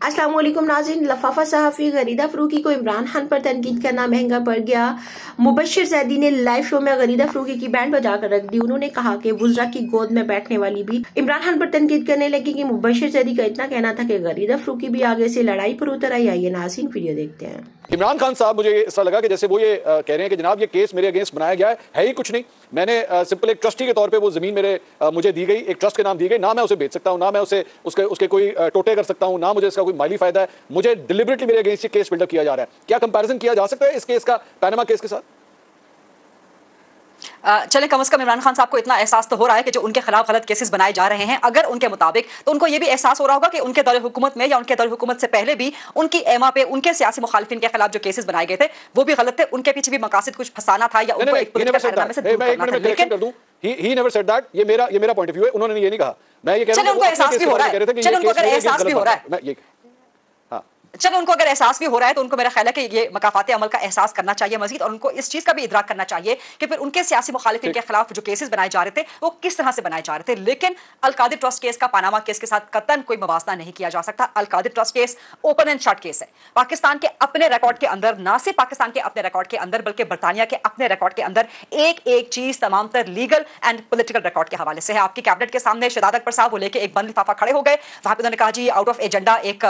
अस्सलाम वालेकुम नाज़रीन। लफाफा सहाफ़ी गरीदा फ़रूकी को इमरान खान पर तनकीद करना महंगा पड़ गया। मुबश्शिर ज़ैदी ने लाइव शो में गरीदा फ़रूकी की बैंड बजाकर रख दी। उन्होंने कहा कि वुज़रा की गोद में बैठने वाली भी इमरान खान पर तनकीद करने लगी कि मुबश्शिर ज़ैदी का इतना कहना था कि गरीदा फ़रूकी भी आगे से लड़ाई पर उतर आई। आइए नाज़रीन वीडियो देखते हैं। इमरान खान साहब, मुझे ऐसा लगा कि जैसे वो ये कह रहे हैं कि जनाब ये केस मेरे अगेंस्ट बनाया गया है ही कुछ नहीं। मैंने सिंपल एक ट्रस्टी के तौर पे वो ज़मीन मुझे दी गई, एक ट्रस्ट के नाम दी गई, ना मैं उसे बेच सकता हूँ, ना मैं उसके कोई टोटे कर सकता हूँ, ना मुझे इसका कोई माली फायदा है। मुझे डिलिबरेटली मेरे अगेंस्ट ये केस बिल्डअप किया जा रहा है। क्या कंपैरिजन किया जा सकता है इस केस का पैनामा केस के साथ? चले कम से कम इमरान खान साहब को इतना एहसास तो हो रहा है कि जो उनके खिलाफ गलत केसेस बनाए जा रहे हैं, अगर उनके मुताबिक, तो उनको ये भी एहसास हो रहा होगा कि उनके दौर हुकूमत में या उनके दौर हुकूमत से पहले भी उनकी एमा पे उनके सियासी मुखालिफिन के खिलाफ जो केसेस बनाए गए थे वो भी गलत थे। उनके पीछे भी मकासद कुछ फंसाना था या उनको एक पॉलिटिकल पैराडाइम से दूर करना था। लेकिन he never said that। ये मेरा पॉइंट ऑफ व्यू है। उन्होंने ये नहीं कहा। मैं ये कह रहा हूं उनको एहसास भी हो रहा है। चलो उनको अगर एहसास भी हो रहा है, चलो उनको अगर एहसास भी हो रहा है तो उनको मेरा ख्याल है कि ये मकाफात अमल का एहसास करना चाहिए मजीद, और उनको इस चीज़ का भी इदराक करना चाहिए कि फिर उनके सियासी मुखालिफिन के खिलाफ जो केसेस बनाए जा रहे थे वो किस तरह से बनाए जा रहे थे। लेकिन अलकादिर ट्रस्ट केस का पानामा केस के साथ कतन कोई मुवाजना नहीं किया जा सकता। Al-Qadir trust case open and shut case है। पाकिस्तान के अपने रिकॉर्ड के अंदर, ना सिर्फ पाकिस्तान के अपने रिकॉर्ड के अंदर बल्कि बरतानिया के अपने रिकॉर्ड के अंदर एक एक चीज तमाम तर लीगल एंड पॉलिटिकल रिकॉर्ड के हवाले से है। आपकी कैबिनेट के सामने शहजाद अकबर साहब वो लेके एक बंद लिफाफा खड़े हो गए। वहां पर उन्होंने कहा जी आउट ऑफ एजेंडा एक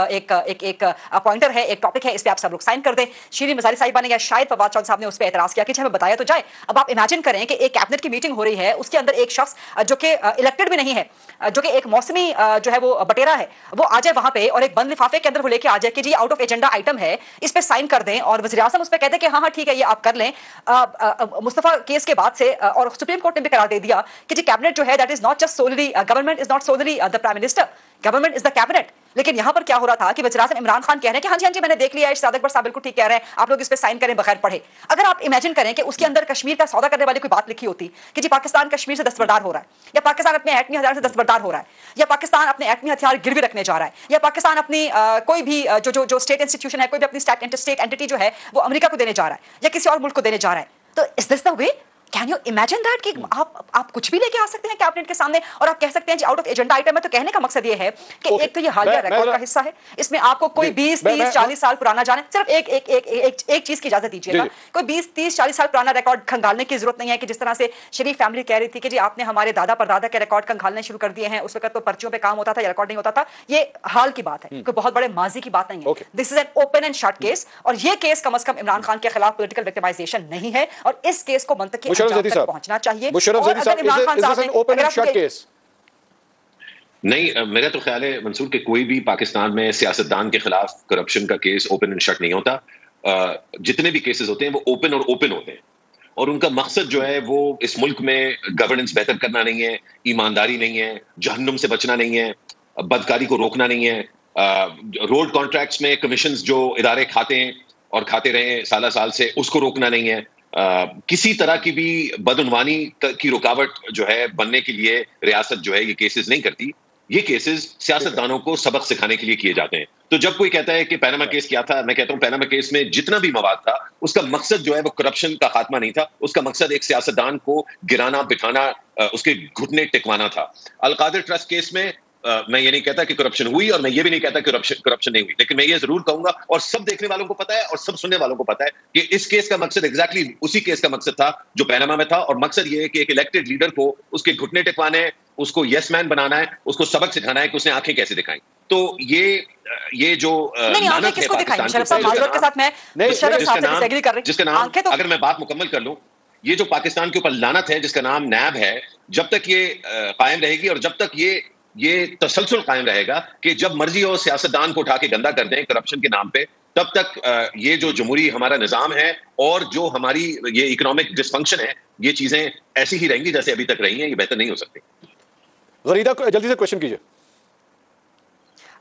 पॉइंटर है, एक टॉपिक है, इस पे आप सब लोग साइन कर दें। शीरी मजारी साहिबा ने या शायद फवाद चौधरी साहब ने उस पे एतराज किया कि हमें बताया तो जाए। अब आप इमेजिन करें कि एक कैबिनेट की मीटिंग हो रही है, उसके अंदर एक शख्स जो कि इलेक्टेड भी नहीं है, जो कि एक मौसमी जो है वो बटेरा है, वो आ जाए वहां पे और एक बंद लिफाफे के अंदर वो लेके आ जाए कि जी आउट ऑफ एजेंडा आइटम है, इस पे साइन कर दें, और वज़ीर आज़म उस पे कहते हैं कि हाँ हाँ ठीक है ये आप कर लें। मुस्तफा केस के बाद से और सुप्रीम कोर्ट ने भी करार दे दिया कि जी कैबिनेट जो है that is not just solely government, is not solely the prime minister, government is the cabinet. लेकिन यहां पर क्या हो रहा था कि वज़ीर आज़म इमरान खान कह रहे हैं कि हाँ जी मैंने देख लिया है, शहजाद अकबर साहब बिल्कुल ठीक कह रहे हैं, आप लोग इस पे साइन करें बगैर पढ़े। अगर आप इमेजिन करें कि उसके अंदर कश्मीर का सौदा करने वाली कोई बात लिखी होती कि जी पाकिस्तान कश्मीर से दस्तबरदार हो रहा है, या पाकिस्तान अपने एटमी हथियार से दस्तबरदार हो रहा है, या पाकिस्तान अपने एटमी हथियार गिरवी रखने जा रहा है, या पाकिस्तान अपनी कोई भी जो स्टेट इंस्टीट्यूशन है, कोई भी अपनी स्टेट एंटिटी जो है वो अमेरिका को देने जा रहा है या किसी और मुल्क को देने जा रहा है, तो is this the way? Can you imagine that कि आप कुछ भी लेके आ सकते हैं कैबिनेट के सामने और आप कह सकते हैं जी आउट ऑफ एजेंडा आइटम है। तो कहने का मकसद ये है कि एक तो ये हालिया रिकॉर्ड का हिस्सा है, इसमें आपको कोई 20, 30, 40 साल पुराना जाने, सिर्फ एक चीज की इजाजत दीजिएगा, कोई 20, 30, 40 साल पुराना रिकॉर्ड खंगालने की जरूरत नहीं है कि जिस तरह से शरीफ फैमिली कह रही थी कि जी आपने हमारे दादा परदादा के रिकॉर्ड खंगालने शुरू कर दिए हैं, उस वक्त तो पर्चियों पे काम होता था या रिकॉर्ड नहीं होता था। ये हाल की बात है, कोई बहुत बड़े माजी की बात नहीं है। This is an open and shut case, और ये केस कम से कम इमरान खान के खिलाफ पॉलिटिकल विक्टिमाइजेशन नहीं है, और इस केस को मंतकी अंजाम तक पहुंचना चाहिए। नहीं, मेरा तो ख्याल है मंसूर कि कोई भी पाकिस्तान में सियासतदान के खिलाफ करप्शन का केस ओपन एंड शट नहीं होता। जितने भी केसेस होते हैं वो ओपन होते हैं, और उनका मकसद जो है वो इस मुल्क में गवर्नेंस बेहतर करना नहीं है, ईमानदारी नहीं है, जहन्नुम से बचना नहीं है, बदकारी को रोकना नहीं है, रोड कॉन्ट्रैक्ट्स में कमीशंस जो इदारे खाते हैं और खाते रहे साल साल से, उसको रोकना नहीं है, किसी तरह की भी बदउनवानी की रुकावट जो है बनने के लिए रियासत जो है ये केसेस नहीं करती। ये केसेस सियासतदानों को सबक सिखाने के लिए किए जाते हैं। तो जब कोई कहता है कि पैनामा केस क्या था, मैं कहता हूं पैनामा केस में जितना भी मवाद था उसका मकसद जो है वो करप्शन का खात्मा नहीं था, उसका मकसद एक सियासतदान को गिराना बिठाना, उसके घुटने टिकवाना था। अलकादिर ट्रस्ट केस में मैं ये नहीं कहता कि करप्शन हुई, और मैं ये भी नहीं कहता कि करप्शन नहीं हुई, लेकिन मैं ये जरूर कहूंगा, और सब देखने वालों को पता है और सब सुनने वालों को पता है कि इस केस का मकसद एग्जैक्टली उसी केस का मकसद था जो पैनामा में था, और मकसद ये है कि एक इलेक्टेड लीडर को उसके घुटने टिकवाना है, उसको यस मैन बनाना है, उसको सबक सिखाना है कि उसने आंखें कैसे दिखाई। तो ये जो लानत है पाकिस्तान जिसका नाम अगर मैं बात मुकम्मल कर लूं, ये जो पाकिस्तान के ऊपर लानत है जिसका नाम नैब है, जब तक ये कायम रहेगी और जब तक ये तसलसल कायम रहेगा कि जब मर्जी हो सियासतदान को उठा के गंदा कर दें करप्शन के नाम पे, तब तक ये जो जमहूरी हमारा निजाम है और जो हमारी ये इकोनॉमिक डिसफंक्शन है, ये चीजें ऐसी ही रहेंगी जैसे अभी तक रही हैं, ये बेहतर नहीं हो सकती। गरीदा जल्दी से क्वेश्चन कीजिए।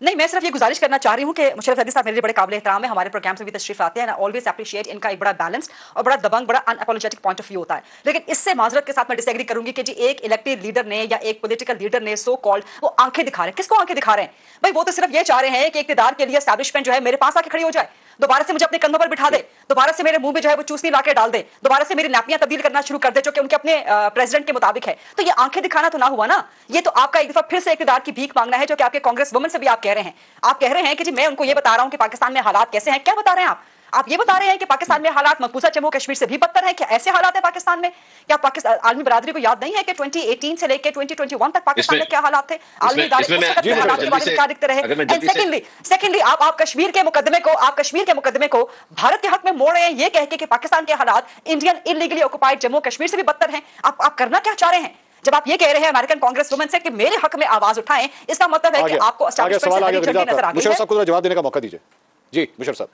नहीं, मैं सिर्फ ये गुजारिश करना चाह रही हूँ कि मुशर्रफ ज़ैदी साहब मेरे लिए बड़े काबिल एहतराम है, हमारे प्रोग्राम से भी तशरीफ आते हैं, ऑलवेज अप्रिशिएट इनका एक बड़ा बैलेंस और बड़ा दबंग, बड़ा अनअपोलोजेटिक पॉइंट ऑफ व्यू होता है। लेकिन इससे माजरत के साथ मैं डिसएग्री करूंगी कि जी एक इलेक्टेड लीडर ने या एक पॉलिटिकल लीडर ने सो कॉल्ड वो आंखें दिखा रहे हैं। किसको आंखें दिखा रहे हैं भाई? वो तो सिर्फ ये चाह रहे हैं कि इक़्तिदार के लिए एस्टैब्लिशमेंट जो है मेरे पास आके खड़ी हो जाए, दोबारा से मुझे अपने कंधों पर बिठा दे, दोबारा से मेरे मुंह में जो है वो चूसनी लाके डाल दे, दोबारा से मेरी नापियां तब्दील करना शुरू कर दे जो कि उनके अपने प्रेसिडेंट के मुताबिक है। तो ये आंखें दिखाना तो ना हुआ ना, ये तो आपका एक दफा फिर से इक़्तिदार की भीख मांगना है, जो कि आपके कांग्रेस वुमन से भी आप कह रहे हैं। आप कह रहे हैं कि जी मैं उनको ये बता रहा हूं कि पाकिस्तान में हालात कैसे हैं। क्या बता रहे हैं आप ये बता रहे हैं कि पाकिस्तान में हालात मकबूजा जम्मू कश्मीर से भी बदतर है? क्या ऐसे हालात है पाकिस्तान में? क्या पाकिस्तान आलमी बरादरी को याद नहीं है कि 2018 से लेकर 2021 तक पाकिस्तान में क्या हालात थे? आलमी इदारे उस वक्त के हालात के बारे में क्या दिखते रहे? एंड सेकेंडली आप कश्मीर के मुकदमे को भारत के हक में मोड़ रहे हैं, ये कह के कि पाकिस्तान के हालात Indian illegally occupied Jammu Kashmir से भी बदतर हैं। आप करना क्या चाह रहे हैं जब आप ये कह रहे हैं अमेरिकन कांग्रेस वुमेन से कि मेरे हक में आवाज उठाएं? इसका मतलब है कि आपको एस्टैब्लिशमेंट से हरी झंडी नजर आ गई है। मुशर्रफ साहब को जवाब देने का मौका दीजिए। जी मुशर्रफ साहब।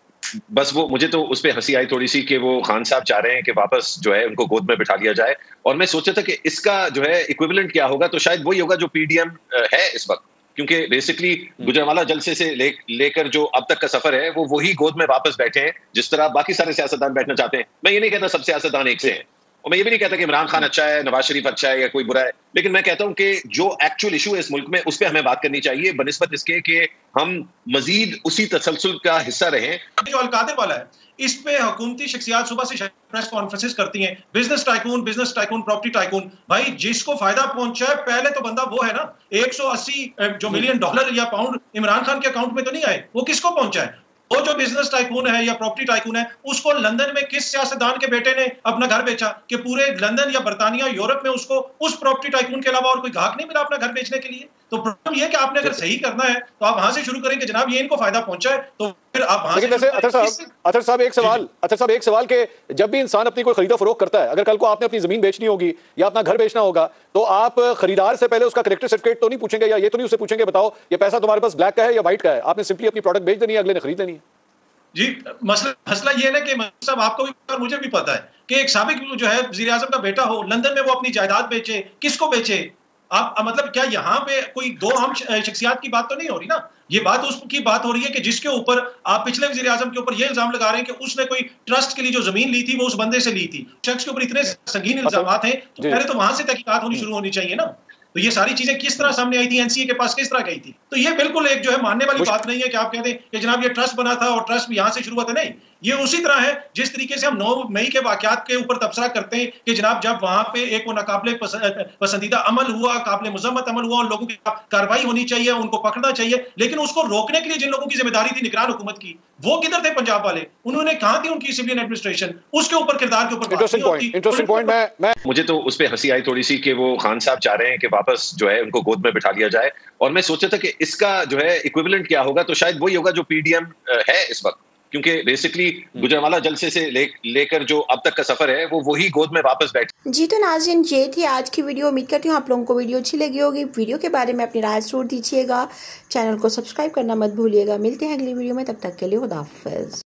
बस वो मुझे तो उस पे हंसी आई थोड़ी सी कि वो खान साहब चाह रहे हैं कि वापस जो है उनको गोद में बिठा लिया जाए, और मैं सोचा था कि इसका जो है इक्विवेलेंट क्या होगा, तो शायद वही होगा जो पीडीएम है इस वक्त, क्योंकि बेसिकली गुजरांवाला जलसे से लेकर जो अब तक का सफर है वो वही गोद में वापस बैठे हैं जिस तरह बाकी सारे सियासतदान बैठना चाहते हैं। मैं ये नहीं कहता सब सियासतदान एक से हैं, और मैं ये भी नहीं कहता कि इमरान खान अच्छा है, नवाज शरीफ अच्छा है या कोई बुरा है, लेकिन मैं कहता हूं कि जो एक्चुअल इशू है इस मुल्क में उस पर हमें बात करनी चाहिए बनिस्बत इसके कि हम मजीद उसी तसलसल का हिस्सा रहें। जो अलकादिर वाला है इस पे हुकूमती शख्सियात सुबह से प्रेस कॉन्फ्रेंसेस करती हैं, बिजनेस टाइकून, प्रॉपर्टी टाइकून। भाई जिसको फायदा पहुंचा है पहले तो बंदा वो है ना। 180 जो मिलियन डॉलर या पाउंड इमरान खान के अकाउंट में तो नहीं आए, वो किसको पहुंचा है? वो जो बिजनेस टाइकून है या प्रॉपर्टी टाइकून है, उसको लंदन में किस सियासतदान के बेटे ने अपना घर बेचा कि पूरे लंदन या बर्तानिया यूरोप में उसको उस प्रॉपर्टी टाइकून के अलावा और कोई ग्राहक नहीं मिला अपना घर बेचने के लिए? तो प्रॉब्लम ये है कि आपने अगर सही करना है तो आप वहां से शुरू करें कि जनाब ये इनको फायदा पहुंचा है, तो फिर आप वहां से। अतर साहब एक सवाल के जब भी इंसान अपनी कोई खरीदो फरोख्त करता है, अगर कल को आपने अपनी जमीन बेचनी होगी या अपना घर बेचना होगा, तो आप खरीदार से पहले उसका कैरेक्टर सर्टिफिकेट तो नहीं पूछेंगे, या ये तो नहीं उससे पूछेंगे बताओ ये पैसा तुम्हारे पास ब्लैक का है या व्हाइट का है? आपने सिंपली अपनी प्रोडक्ट बेच देनी है, अगले ने खरीद लेनी है। जी मसला ये है ना कि साहब आपको भी और मुझे भी पता है कि एक साबिक जो है वज़ीर आज़म का बेटा हो, लंदन में वो अपनी जायदाद बेचे, किसको बेचे? आप मतलब क्या यहाँ पे कोई दो हम शख्सियात की बात तो नहीं हो रही ना, ये बात उसकी बात हो रही है कि जिसके ऊपर आप पिछले वज़ीर आज़म के ऊपर ये इल्जाम लगा रहे हैं कि उसने कोई ट्रस्ट के लिए जो जमीन ली थी वो उस बंदे से ली थी। शख्स के ऊपर इतने संगीन इल्जामात हैं तो पहले तो वहां से तहकीकात होनी शुरू होनी चाहिए ना। तो ये सारी चीजें किस तरह सामने आई थी, एनसीए के पास किस तरह गई थी? तो ये बिल्कुल एक जो है मानने वाली बात नहीं है कि आप कहते हैं कि जनाब ये ट्रस्ट बना था और ट्रस्ट यहाँ से शुरू हुआ था। नहीं, ये उसी तरह है जिस तरीके से हम 9 मई के वाकयात के ऊपर तबसरा करते हैं कि जनाब जब वहां पे एक वो नाकाबिले पसंदीदा अमल हुआ, काबिले मुजम्मत अमल हुआ, और लोगों की कार्रवाई होनी चाहिए, उनको पकड़ना चाहिए, लेकिन उसको रोकने के लिए जिन लोगों की जिम्मेदारी थी निगरान हुकूमत की, वो किधर थे? पंजाब वाले। उन्होंने कहा थी उनकी सिविलियन एडमिनिस्ट्रेशन, उसके ऊपर किरदार के ऊपर इंटरेस्टिंग पॉइंट। मुझे तो उस पर हंसी आई थोड़ी सी कि वो खान साहब चाह रहे हैं कि वापस जो है उनको गोद में बिठा लिया जाए, और मैं सोचा था कि इसका जो है इक्विवेलेंट क्या होगा, तो शायद वही होगा जो पीडीएम है इस वक्त, क्योंकि बेसिकली गुजरांवाला जलसे से लेकर जो अब तक का सफर है वो वही गोद में वापस बैठे। जी तो नाज़रीन ये थी आज की वीडियो। उम्मीद करती हूँ आप लोगों को वीडियो अच्छी लगी होगी। वीडियो के बारे में अपनी राय जरूर दीजिएगा, चैनल को सब्सक्राइब करना मत भूलिएगा। मिलते हैं अगली वीडियो में, तब तक के लिए खुदा हाफिज़।